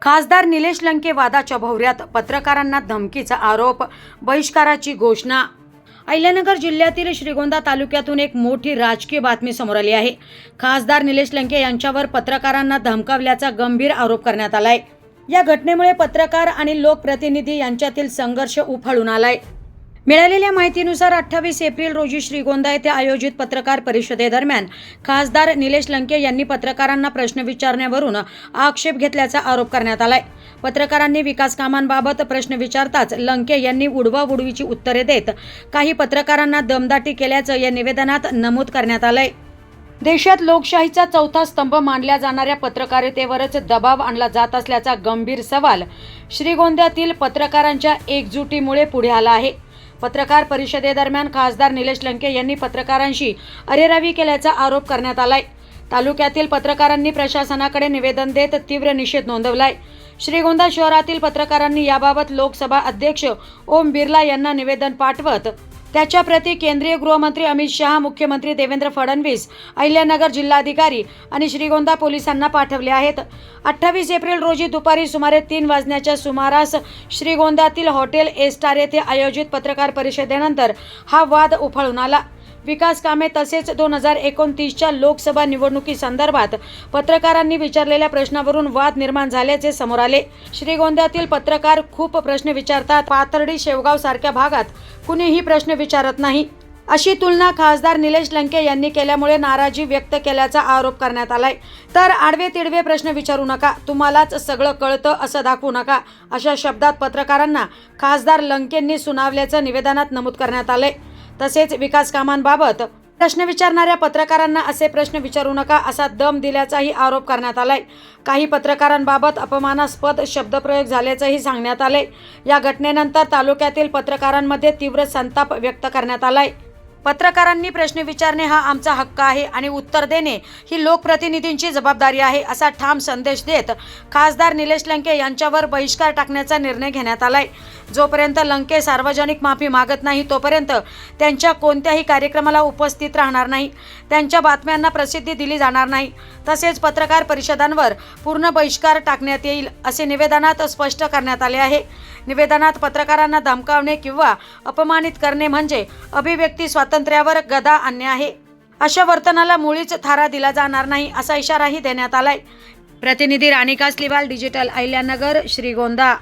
खासदार निलेश लंके वादाच्या भोवऱ्यात, पत्रकारांना धमकीचा आरोप, बहिष्काराची घोषणा। अहिल्यानगर जिल्ह्यातील श्रीगोंदा तालुक्यातून एक मोठी राजकीय बातमी समोर आली आहे। खासदार निलेश लंके यांच्यावर पत्रकारांना धमकावल्याचा गंभीर आरोप करण्यात आलाय। या घटनेमुळे पत्रकार आणि लोकप्रतिनिधी यांच्यातील संघर्ष उफाळून आलाय। मिळालेल्या माहितीनुसार 28 एप्रिल रोजी श्रीगोंदा येथे आयोजित पत्रकार परिषदेदरम्यान खासदार निलेश लंके यांनी पत्रकारांना प्रश्न विचारण्यावरून आक्षेप घेतल्याचा आरोप करण्यात आलाय। पत्रकारांनी विकास कामांबाबत प्रश्न विचारताच लंके यांनी उडवाउडवीची उत्तरे देत काही पत्रकारांना दमदाटी केल्याचं या निवेदनात नमूद करण्यात आलंय। देशात लोकशाहीचा चौथा स्तंभ मानल्या जाणाऱ्या पत्रकारितेवरच दबाव आणला जात असल्याचा गंभीर सवाल श्रीगोंद्यातील पत्रकारांच्या एकजुटीमुळे पुढे आला आहे। पत्रकार परिषदेदरम्यान खासदार निलेश लंके यांनी पत्रकारांशी अरेरावी केल्याचा आरोप करण्यात आलाय। तालुक्यातील पत्रकारांनी प्रशासनाकडे निवेदन देत तीव्र निषेध नोंदवलाय। श्रीगोंदा शहरातील पत्रकारांनी याबाबत लोकसभा अध्यक्ष ओम बिर्ला यांना निवेदन पाठवत त्याच्या प्रती केंद्रीय गृहमंत्री अमित शहा, मुख्यमंत्री देवेंद्र फडणवीस, अहिल्यानगर जिल्हाधिकारी आणि श्रीगोंदा पोलिसांना पाठवले आहेत। 28 एप्रिल रोजी दुपारी सुमारे 3 वाजण्याच्या सुमारास श्रीगोंद्यातील हॉटेल एस्टार येथे आयोजित पत्रकार परिषदेनंतर हा वाद उफाळून आला। विकास कामे तसेच 2029च्या लोकसभा निवडणुकीसंदर्भात पत्रकारांनी विचारलेल्या प्रश्नावरून वाद निर्माण झाल्याचे समोर आले। श्रीगोंद्यातील पत्रकार खूप प्रश्न विचारतात, पाथर्डी, शेवगाव सारख्या भागात कुणीही प्रश्न विचारत नाही, अशी तुलना खासदार निलेश लंके यांनी केल्यामुळे नाराजी व्यक्त केल्याचा आरोप करण्यात आलाय। तर आडवे तिडवे प्रश्न विचारू नका, तुम्हालाच सगळं कळतं असं दाखवू नका, अशा शब्दात पत्रकारांना खासदार लंकेंनी सुनावल्याचं निवेदनात नमूद करण्यात आलंय। तसेच विकास कामांबाबत प्रश्न विचारणाऱ्या पत्रकारांना असे प्रश्न विचारू नका असा दम दिल्याचाही आरोप करण्यात आलाय। काही पत्रकारांबाबत अपमानास्पद शब्दप्रयोग झाल्याचंही सांगण्यात आलंय। या घटनेनंतर तालुक्यातील पत्रकारांमध्ये तीव्र संताप व्यक्त करण्यात आलाय। पत्रकारांनी प्रश्न विचारणे हा आमचा हक्क आहे आणि उत्तर देणे ही लोकप्रतिनिधींची जबाबदारी आहे, असा ठाम संदेश देत खासदार निलेश लंके यांच्यावर बहिष्कार टाकण्याचा निर्णय घेण्यात आलाय। जोपर्यंत लंके सार्वजनिक माफी मागत नाही तोपर्यंत त्यांच्या कोणत्याही कार्यक्रमाला उपस्थित राहणार नाही, त्यांच्या बातम्यांना प्रसिद्धी दिली जाणार नाही, तसेच पत्रकार परिषदांवर पूर्ण बहिष्कार टाकण्यात येईल, असे निवेदनात स्पष्ट करण्यात आले आहे। निवेदनात पत्रकारांना धमकावणे किंवा अपमानित करणे म्हणजे अभिव्यक्ती स्वातंत्र्यावर गदा आणणे आहे। अशा वर्तनाला मुळीच थारा दिला जाणार नाही, असा इशाराही देण्यात आलाय। प्रतिनिधी राणी कासलीवाल, डिजिटल अहिल्यानगर, श्रीगोंदा।